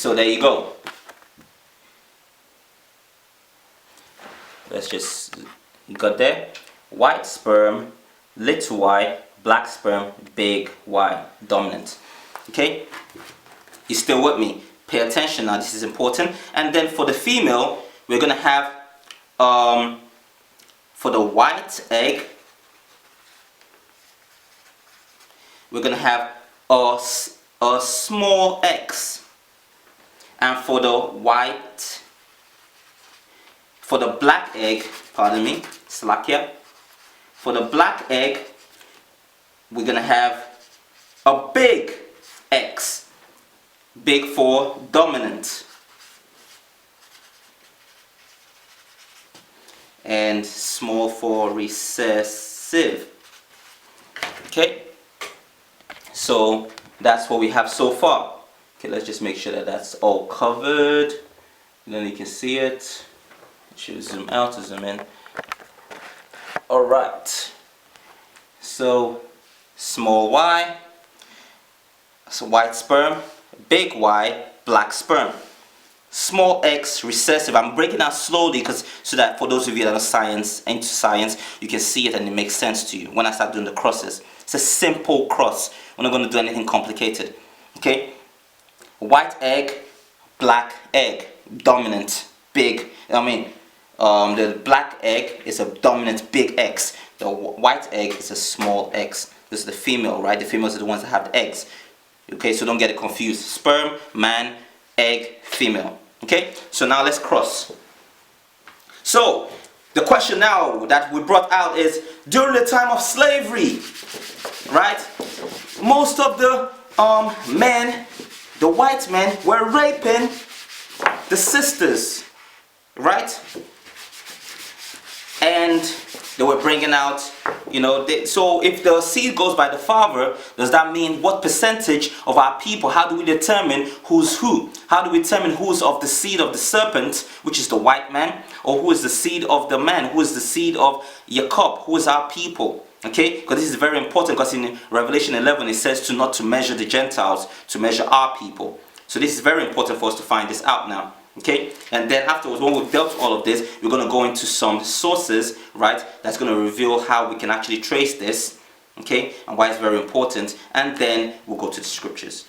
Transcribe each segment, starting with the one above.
So there you go. Let's just, you got there? White sperm, little y, black sperm, big Y, dominant. Okay? You still with me? Pay attention now, this is important. And then for the female, we're going to have, for the white egg, we're going to have a small x. And for the black egg, pardon me, Slovakia, for the black egg, we're going to have a big X. Big for dominant. And small for recessive. Okay? So that's what we have so far. Okay, let's just make sure that that's all covered. And then you can see it. Should zoom out to zoom in. Alright. So small y. So white sperm. Big Y, black sperm. Small x, recessive. I'm breaking down slowly so that for those of you that are into science, you can see it and it makes sense to you when I start doing the crosses. It's a simple cross. We're not going to do anything complicated. Okay? White egg, black egg, dominant, big. The black egg is a dominant big X. The white egg is a small x. This is the female, right? The females are the ones that have the eggs. Okay, so don't get it confused. Sperm, man, egg, female. Okay, so now let's cross. So, the question now that we brought out is, during the time of slavery, right, most of the men, the white men, were raping the sisters, right? And they were bringing out, so if the seed goes by the father, does that mean what percentage of our people, how do we determine who's who? How do we determine who's of the seed of the serpent, which is the white man, or who is the seed of the man, who is the seed of Jacob, who is our people? Okay, because this is very important, because in Revelation 11 it says not to measure the Gentiles, to measure our people. So this is very important for us to find this out now. Okay, and then afterwards, when we've dealt all of this, we're going to go into some sources, right, that's going to reveal how we can actually trace this, okay, and why it's very important, and then we'll go to the scriptures.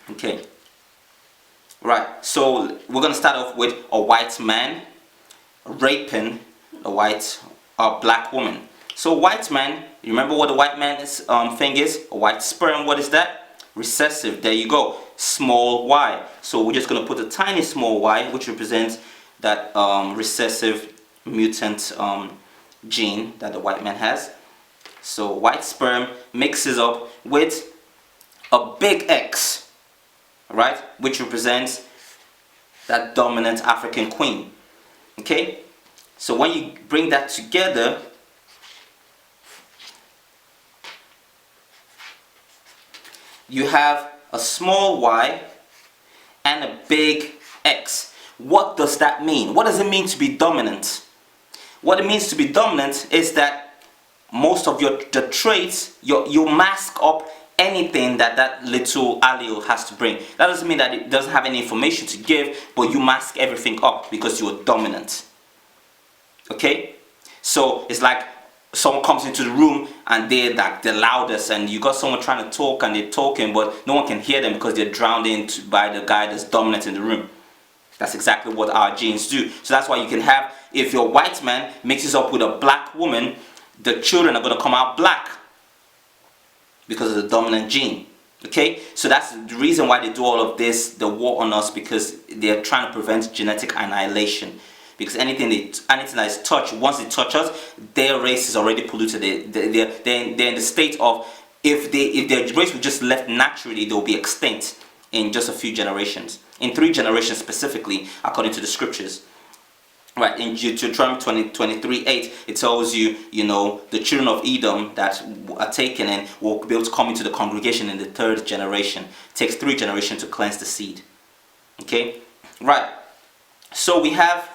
Okay, right, so we're going to start off with a white man raping a black woman. So white man, you remember what the white man's thing is? A white sperm, what is that? Recessive, there you go. Small y. So we're just going to put a tiny small y, which represents that recessive mutant gene that the white man has. So white sperm mixes up with a big X, right, which represents that dominant African queen. Okay, so when you bring that together, you have a small y and a big X. What does that mean? What does it mean to be dominant? What it means to be dominant is that most of the traits, you mask up anything that little allele has to bring. That doesn't mean that it doesn't have any information to give, but you mask everything up because you're dominant. Okay? So it's like someone comes into the room and they're like the loudest, and you got someone trying to talk and they're talking, but no one can hear them because they're drowned in by the guy that's dominant in the room. That's exactly what our genes do. So that's why you can have, if your white man mixes up with a black woman, the children are going to come out black because of the dominant gene. Okay, so that's the reason why they do all of this, the war on us, because they're trying to prevent genetic annihilation. Because anything that is touched, once they touch us, their race is already polluted. They're in the state of, if their race was just left naturally, they'll be extinct in just a few generations. In 3 generations specifically, according to the scriptures. Right, in Deuteronomy 23:8, it tells you, the children of Edom that are taken in will be able to come into the congregation in the 3rd generation. It takes 3 generations to cleanse the seed. Okay, right. So we have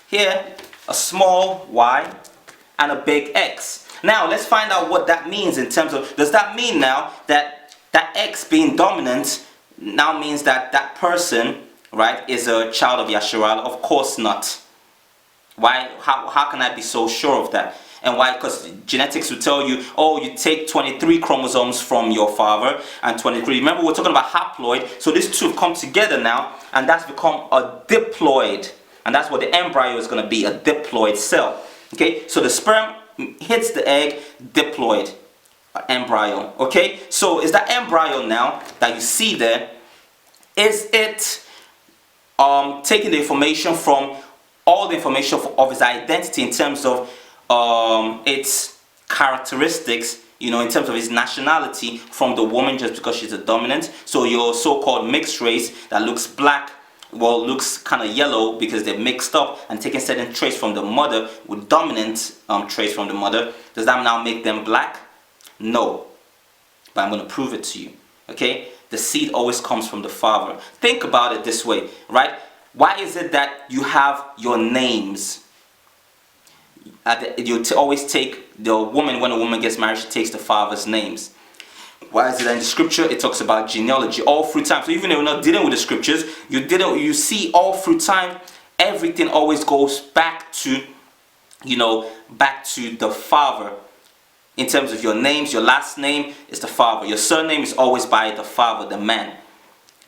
here a small y and a big X. Now let's find out what that means in terms of, does that mean now that X being dominant now means that that person right, is a child of Yasharala? Of course not. Why? How can I be so sure of that? And why? Because genetics will tell you, oh, you take 23 chromosomes from your father and 23. Remember, we're talking about haploid. So these two have come together now, and that's become a diploid. And that's what the embryo is going to be, a diploid cell. Okay, so the sperm hits the egg, diploid, embryo. Okay, so is that embryo now that you see there, is it taking the information from all the information of its identity in terms of its characteristics, you know, in terms of its nationality from the woman just because she's a dominant? So your so-called mixed race that looks black, well, looks kind of yellow because they're mixed up and taking certain traits from the mother with dominant traits from the mother, does that now make them black? No, but I'm going to prove it to you. Okay, the seed always comes from the father. Think about it this way, right? Why is it that you have your names? You always take the woman, when a woman gets married, she takes the father's names. Why is it that in the scripture it talks about genealogy all through time? So even though we're not dealing with the scriptures, you see all through time, everything always goes back to, you know, back to the father. In terms of your names, your last name is the father. Your surname is always by the father, the man.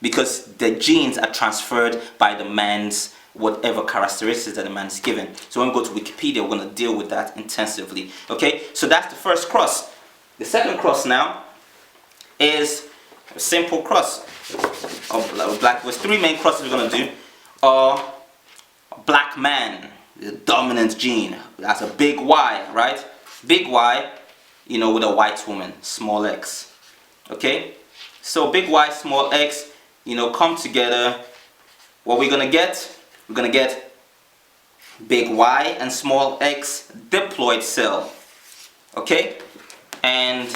Because the genes are transferred by the man's whatever characteristics that the man is given. So when we go to Wikipedia, we're going to deal with that intensively. Okay, so that's the first cross. The second cross now is a simple cross of black. There's three main crosses we're going to do. A black man, the dominant gene. That's a big Y, right? Big Y, you know, with a white woman, small x. Okay, so big Y, small x, you know, come together. What we're gonna get? We're gonna get big Y and small x diploid cell. Okay, and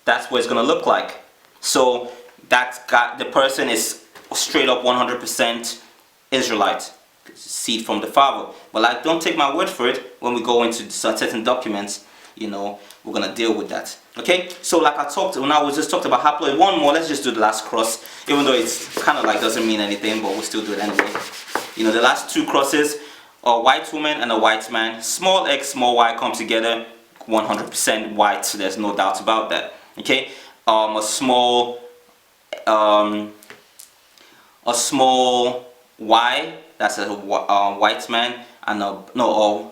that's what it's gonna look like. So that's got, the person is straight up 100% Israelite, seed from the father. But like, don't take my word for it. When we go into certain documents, you know, we're gonna deal with that. Okay, so like I talked, when I was just talked about haploid, one more, let's just do the last cross, even though it's kind of like doesn't mean anything, but we'll still do it anyway. You know, the last two crosses, a white woman and a white man, small x, small y come together, 100% white, so there's no doubt about that. Okay, a small y, that's a white man, and a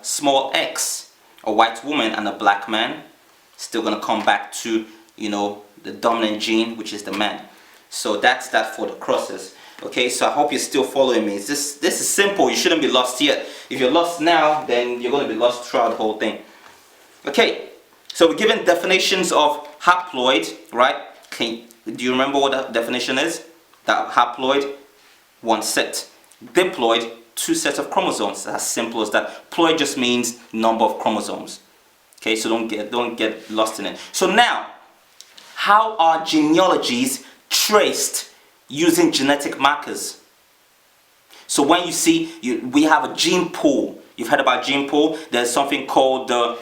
small x, a white woman and a black man, still gonna come back to, you know, the dominant gene, which is the man. So that's that for the crosses. Okay, so I hope you're still following me. This is simple. You shouldn't be lost yet. If you're lost now, then you're going to be lost throughout the whole thing. Okay, so we're given definitions of haploid, right? Do you remember what that definition is? That haploid, one set. Diploid, two sets of chromosomes. As simple as that. Ploid just means number of chromosomes. Okay, so don't get lost in it. So now, how are genealogies traced using genetic markers? So when you see, we have a gene pool. You've heard about gene pool. There's something called the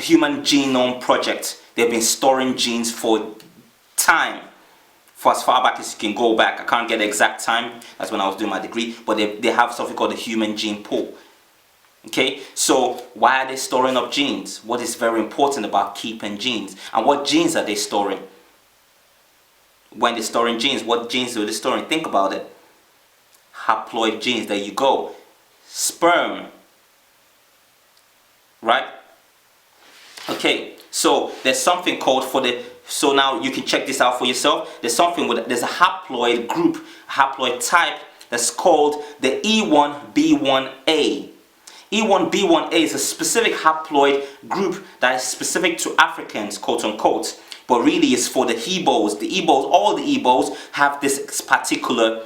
Human Genome Project. They've been storing genes for time, for as far back as you can go back. I can't get the exact time. That's when I was doing my degree. But they have something called the Human Gene Pool. Okay, so why are they storing up genes? What is very important about keeping genes? And what genes are they storing? When they're storing genes, what genes are they storing? Think about it. Haploid genes, there you go. Sperm. Right? Okay, so there's something called for the, so now you can check this out for yourself. There's something with, there's a haploid group, haploid type that's called the E1B1A. E1B1A is a specific haploid group that is specific to Africans, quote unquote, but really is for the Hebos. The Ebos, all the Ebos have this particular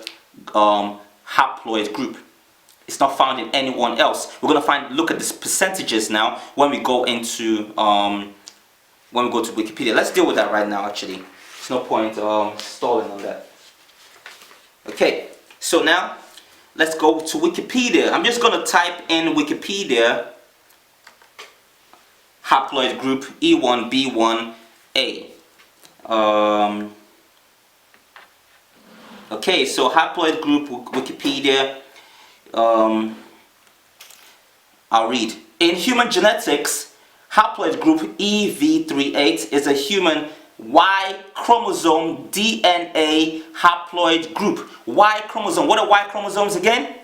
haploid group. It's not found in anyone else. We're gonna look at these percentages now when we go into when we go to Wikipedia. Let's deal with that right now. Actually, there's no point stalling on that. Okay, so now let's go to Wikipedia. I'm just gonna type in Wikipedia haploid group E1B1A. Okay, so haploid group, Wikipedia, I'll read. In human genetics, haploid group EV38 is a human Y chromosome DNA haploid group. Y chromosome. What are Y chromosomes again?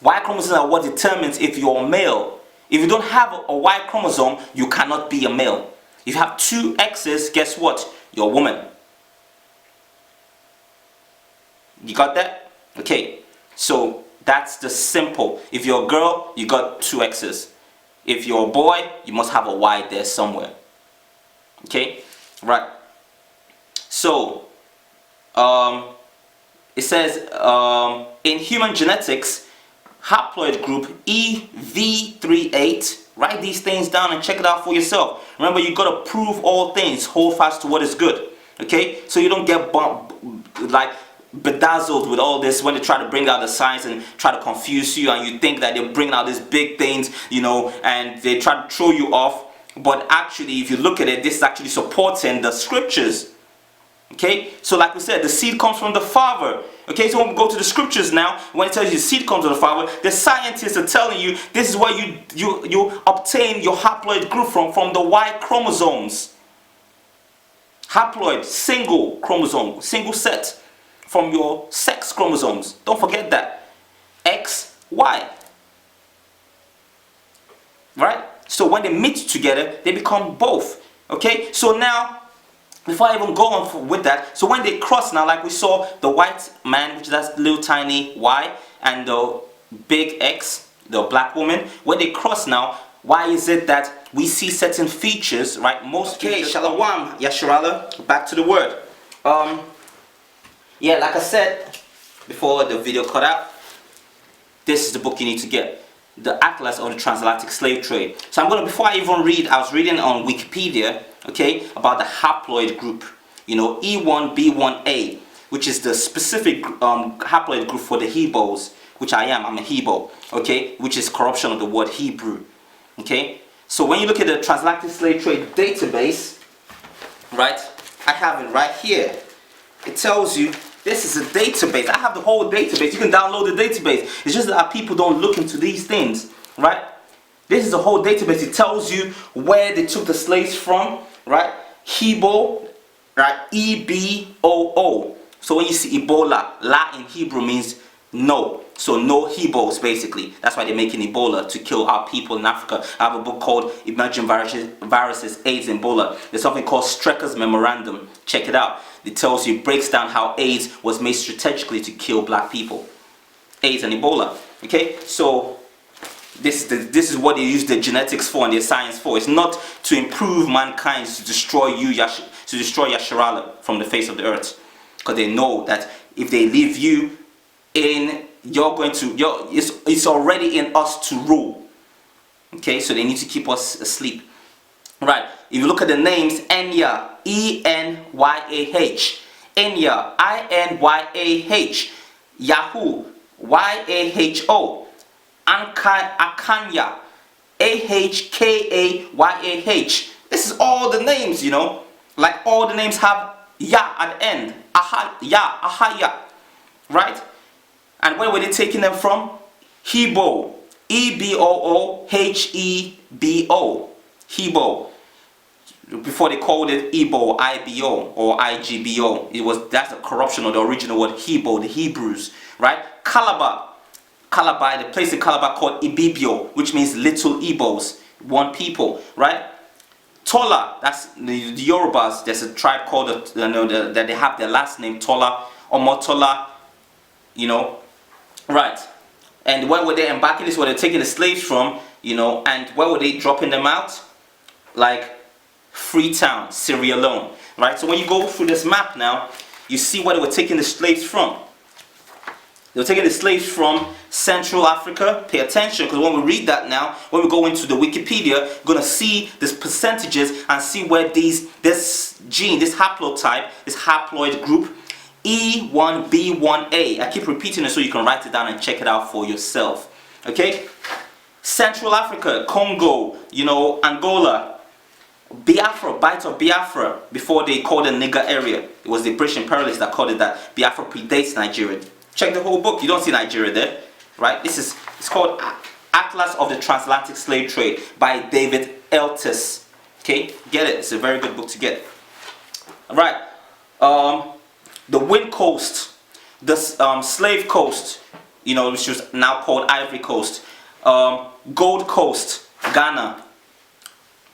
Y chromosomes are what determines if you're a male. If you don't have a Y chromosome, you cannot be a male. If you have two X's, guess what? You're a woman. You got that? Okay, so that's the simple. If you're a girl, you got two X's. If you're a boy, you must have a Y there somewhere. Okay, right. So, it says in human genetics, haploid group EV38. Write these things down and check it out for yourself. Remember, you got to prove all things. Hold fast to what is good. Okay, so you don't get bedazzled with all this when they try to bring out the science and try to confuse you, and you think that they're bringing out these big things, you know, and they try to throw you off. But actually, if you look at it, this is actually supporting the scriptures. Okay, so like we said, the seed comes from the father. Okay, so when we go to the scriptures now, when it tells you the seed comes from the father, the scientists are telling you this is where you obtain your haploid group from the Y chromosomes. Haploid, single chromosome, single set from your sex chromosomes. Don't forget that. X, Y. Right? So when they meet together, they become both. Okay? So now, before I even go on with that, so when they cross now, like we saw the white man, which is that little tiny Y, and the big X, the black woman, when they cross now, why is it that we see certain features, right? Most features. Shalawam, Yasharala, back to the word. Yeah, like I said before the video cut out, this is the book you need to get. The Atlas of the Transatlantic Slave Trade. So I'm going to, before I even read, I was reading on Wikipedia, okay, about the haploid group. You know, E1B1A, which is the specific haploid group for the Hebos, which I am. I'm a Hebo, okay, which is corruption of the word Hebrew, okay. So when you look at the Transatlantic Slave Trade database, right, I have it right here. It tells you, this is a database. I have the whole database. You can download the database. It's just that people don't look into these things, right? This is a whole database. It tells you where they took the slaves from, right? Hebo, right? E-B-O-O. So when you see Ebola, La in Hebrew means no. So no Hebos, basically. That's why they're making Ebola, to kill our people in Africa. I have a book called Emerging Viruses, AIDS, and Ebola. There's something called Strecker's Memorandum. Check it out. It tells you, breaks down how AIDS was made strategically to kill black people. AIDS and Ebola. Okay, so this is what they use their genetics for and their science for. It's not to improve mankind, to destroy you, to destroy Yasharala from the face of the earth. Because they know that if they leave you in, it's already in us to rule. Okay, so they need to keep us asleep. Right, if you look at the names, Enya, E-N-Y-A-H, Enya, I-N-Y-A-H, Yahoo, Y-A-H-O, Akanya, A-H-K-A-Y-A-H. This is all the names, you know, like all the names have Ya at the end, Ya, Ahaya, right? And where were they taking them from? Hebo, E-B-O-O-H-E-B-O, Hebo. Before they called it Igbo, I-B-O or I-G-B-O. That's a corruption of the original word Hebo, the Hebrews, right? Calabar, the place in Calabar called Ibibio, which means little Igbos, one people, right? Tola, that's the Yorubas. There's a tribe called that they have their last name Tola, Omotola, you know, right? And where were they embarking? This is where they're taking the slaves from, you know, and where were they dropping them out? Like Freetown, Sierra Leone, right? So when you go through this map now, you see where they were taking the slaves from. They were taking the slaves from Central Africa. Pay attention, because when we read that now, when we go into the Wikipedia, you're going to see these percentages and see where this gene, this haplotype, this haploid group, E1B1A. I keep repeating it so you can write it down and check it out for yourself. Okay? Central Africa, Congo, you know, Angola, Biafra, Bight of Biafra, before they called it Nigger area. It was the British imperialists that called it that. Biafra predates Nigeria. Check the whole book. You don't see Nigeria there, right? It's called Atlas of the Transatlantic Slave Trade by David Eltis. Okay, get it. It's a very good book to get. All right. The Wind Coast, the Slave Coast, which was now called Ivory Coast, Gold Coast, Ghana,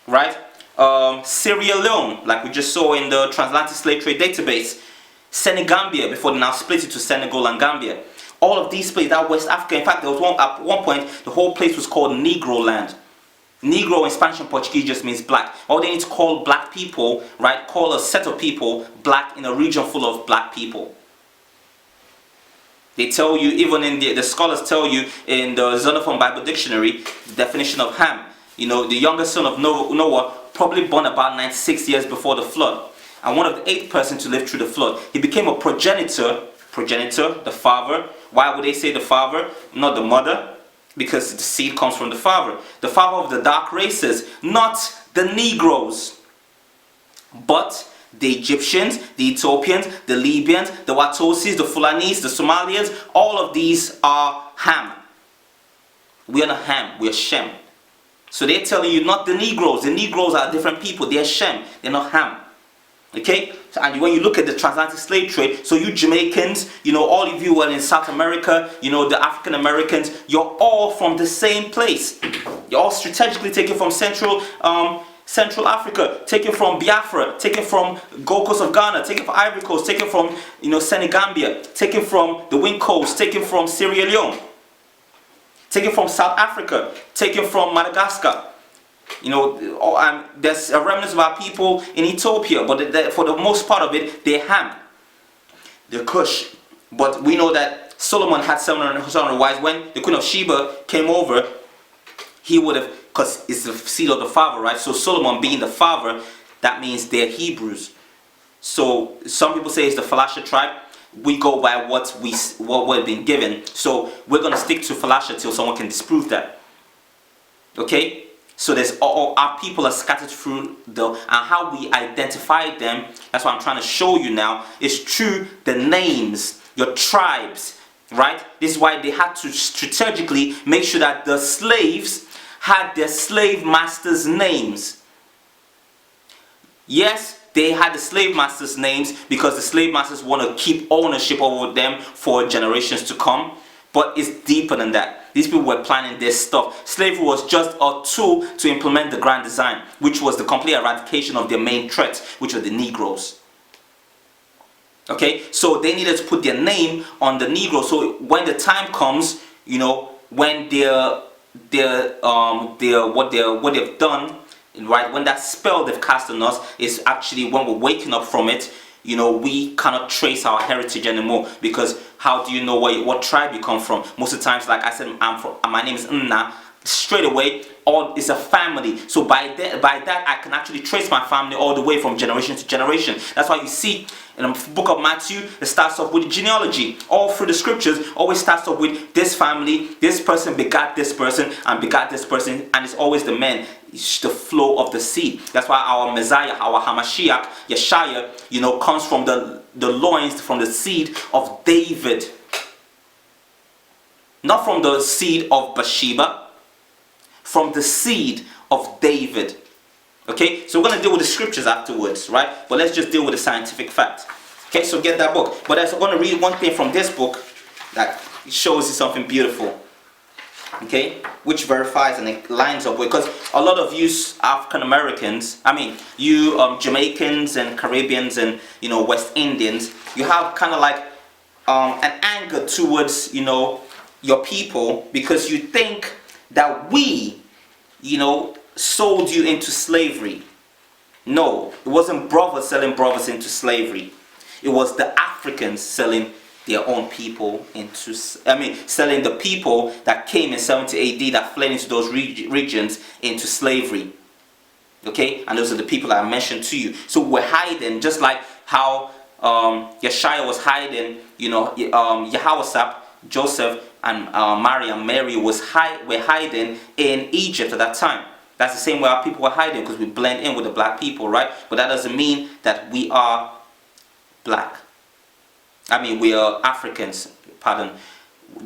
right? Sierra Leone, like we just saw in the Transatlantic Slave Trade database, Senegambia, before they now split it to Senegal and Gambia. All of these places, that West Africa, in fact, there was at one point, the whole place was called Negro land. Negro in Spanish and Portuguese just means black. All they need to call black people, right? Call a set of people black in a region full of black people. They tell you, even in the scholars tell you in the Xenophon Bible Dictionary, the definition of Ham. The youngest son of Noah, probably born about 96 years before the flood, and one of the 8th persons to live through the flood. He became a progenitor, the father. Why would they say the father, not the mother? Because the seed comes from the father of the dark races, not the Negroes, but the Egyptians, the Ethiopians, the Libyans, the Watosis, the Fulanis, the Somalians. All of these are Ham. We are not Ham, we are Shem. So they're telling you not the Negroes. The Negroes are different people. They're Shem, they're not Ham. Okay, and when you look at the transatlantic slave trade, so you Jamaicans, all of you who are in South America, the African Americans, you're all from the same place. You're all strategically taken from Central Africa, taken from Biafra, taken from Gold Coast of Ghana, taken from Ivory Coast, taken from Senegambia, taken from the Wind Coast, taken from Sierra Leone, taken from South Africa, taken from Madagascar. There's a remnant of our people in Ethiopia, but for the most part of it, they're Ham. They're Cush. But we know that Solomon had 700 wives. When the Queen of Sheba came over, he would have, because it's the seed of the father, right? So Solomon being the father, that means they're Hebrews. So some people say it's the Falasha tribe. We go by what we've been given. So we're going to stick to Falasha till someone can disprove that. Okay? So there's all our people are scattered through and how we identify them. That's what I'm trying to show you now. Is through the names, your tribes, right? This is why they had to strategically make sure that the slaves had their slave masters' names. Yes, they had the slave masters' names because the slave masters want to keep ownership over them for generations to come. But it's deeper than that. These people were planning their stuff. Slavery was just a tool to implement the grand design, which was the complete eradication of their main threat, which were the Negroes. Okay, so they needed to put their name on the Negro. So when the time comes, when what they've done, right? When that spell they've cast on us is actually when we're waking up from it. We cannot trace our heritage anymore, because how do you know what tribe you come from? Most of the times, like I said, my name is Nna. Straight away, it's a family. So by that, I can actually trace my family all the way from generation to generation. That's why you see in the book of Matthew, it starts off with genealogy. All through the scriptures, always starts off with this family, this person begat this person, and begat this person, and it's always the men. It's the flow of the seed. That's why our Messiah, our Hamashiach, Yeshaya, comes from the loins, from the seed of David. Not from the seed of Bathsheba, from the seed of David. Okay, so we're going to deal with the scriptures afterwards, right? But let's just deal with the scientific fact. Okay, so get that book. But I'm going to read one thing from this book that shows you something beautiful. Okay, which verifies and it lines up with, because a lot of you African Americans, you Jamaicans and Caribbeans and West Indians, you have kind of like an anger towards your people, because you think that we sold you into slavery. No, it wasn't brothers selling brothers into slavery. It was the Africans selling their own people into, selling the people that came in 70 AD that fled into those regions into slavery. Okay, and those are the people that I mentioned to you. So we're hiding, just like how Yeshaya was hiding, Yahawasap, Joseph, and Mary were hiding in Egypt at that time. That's the same way our people were hiding, because we blend in with the black people, right? But that doesn't mean that we are black. I mean, we are Africans, pardon.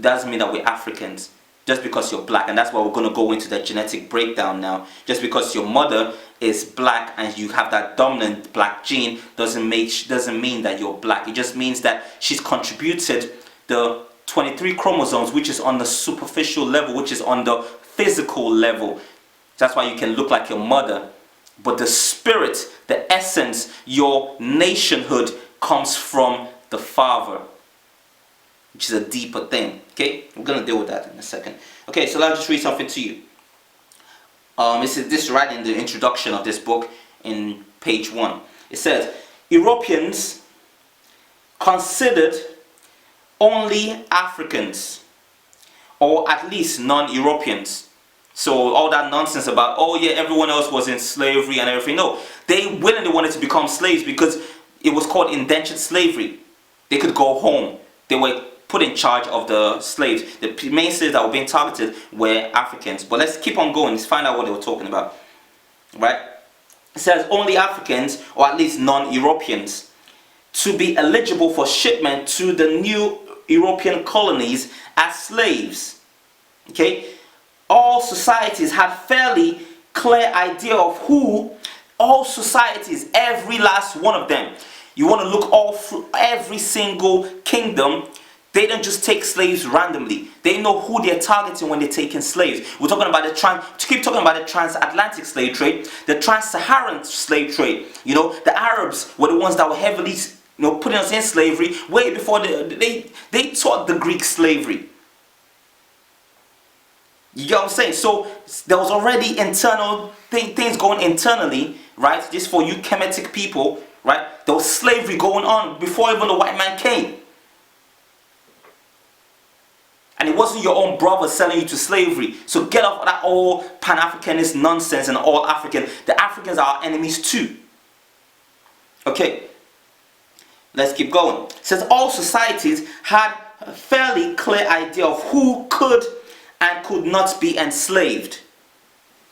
Doesn't mean that we're Africans just because you're black. And that's why we're going to go into the genetic breakdown now. Just because your mother is black and you have that dominant black gene doesn't mean that you're black. It just means that she's contributed the 23 chromosomes, which is on the superficial level, which is on the physical level. That's why you can look like your mother. But the spirit, the essence, your nationhood comes from the father, which is a deeper thing. Okay, we're going to deal with that in a second. Okay, so let's just read something to you. This is right in the introduction of this book in page 1. It says, Europeans considered only Africans, or at least non-Europeans. So all that nonsense about, oh yeah, everyone else was in slavery and everything. No, they willingly wanted to become slaves because it was called indentured slavery. They could go home. They were put in charge of the slaves. The main slaves that were being targeted were Africans. But let's keep on going. Let's find out what they were talking about. Right? It says only Africans, or at least non-Europeans, to be eligible for shipment to the new European colonies as slaves. Okay? All societies had fairly clear idea of who, all societies, every last one of them. You want to look all through every single kingdom. They don't just take slaves randomly. They know who they're targeting when they're taking slaves. We're talking about to keep talking about the transatlantic slave trade, the trans-Saharan slave trade. You know, the Arabs were the ones that were heavily, putting us in slavery way before they taught the Greek slavery. You get what I'm saying? So there was already internal things going internally, right? Just for you Kemetic people, right? There was slavery going on before even the white man came. And it wasn't your own brother selling you to slavery. So get off that all Pan-Africanist nonsense and all African. The Africans are our enemies too. Okay. Let's keep going. It says all societies had a fairly clear idea of who could and could not be enslaved.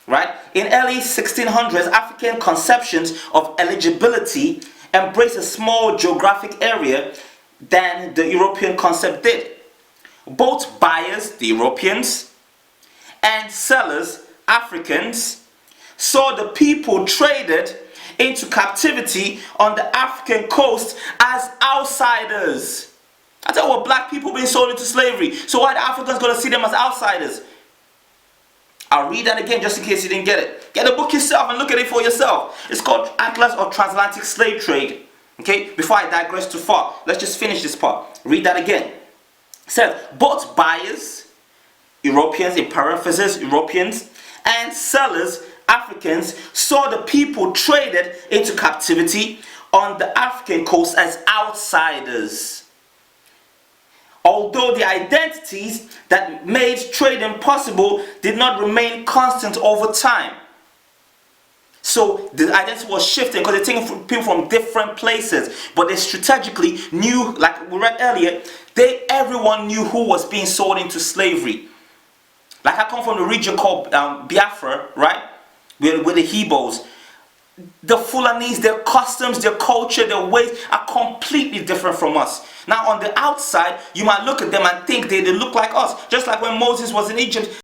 Right? In early 1600s, African conceptions of eligibility embraced a small geographic area than the European concept did. Both buyers, the Europeans, and sellers, Africans, saw the people traded into captivity on the African coast as outsiders. I tell you what, black people being sold into slavery. So why are the Africans going to see them as outsiders? I'll read that again just in case you didn't get it. Get the book yourself and look at it for yourself. It's called Atlas of Transatlantic Slave Trade. Okay, before I digress too far, let's just finish this part. Read that again. It says, both buyers, Europeans, in parentheses, Europeans, and sellers, Africans, saw the people traded into captivity on the African coast as outsiders. Although the identities that made trading possible did not remain constant over time. So the identity was shifting because they're taking people from different places. But they strategically knew, like we read earlier, everyone knew who was being sold into slavery. Like I come from the region called Biafra, right? With the Hebos. The Fulanis, their customs, their culture, their ways are completely different from us. Now on the outside, you might look at them and think they look like us. Just like when Moses was in Egypt,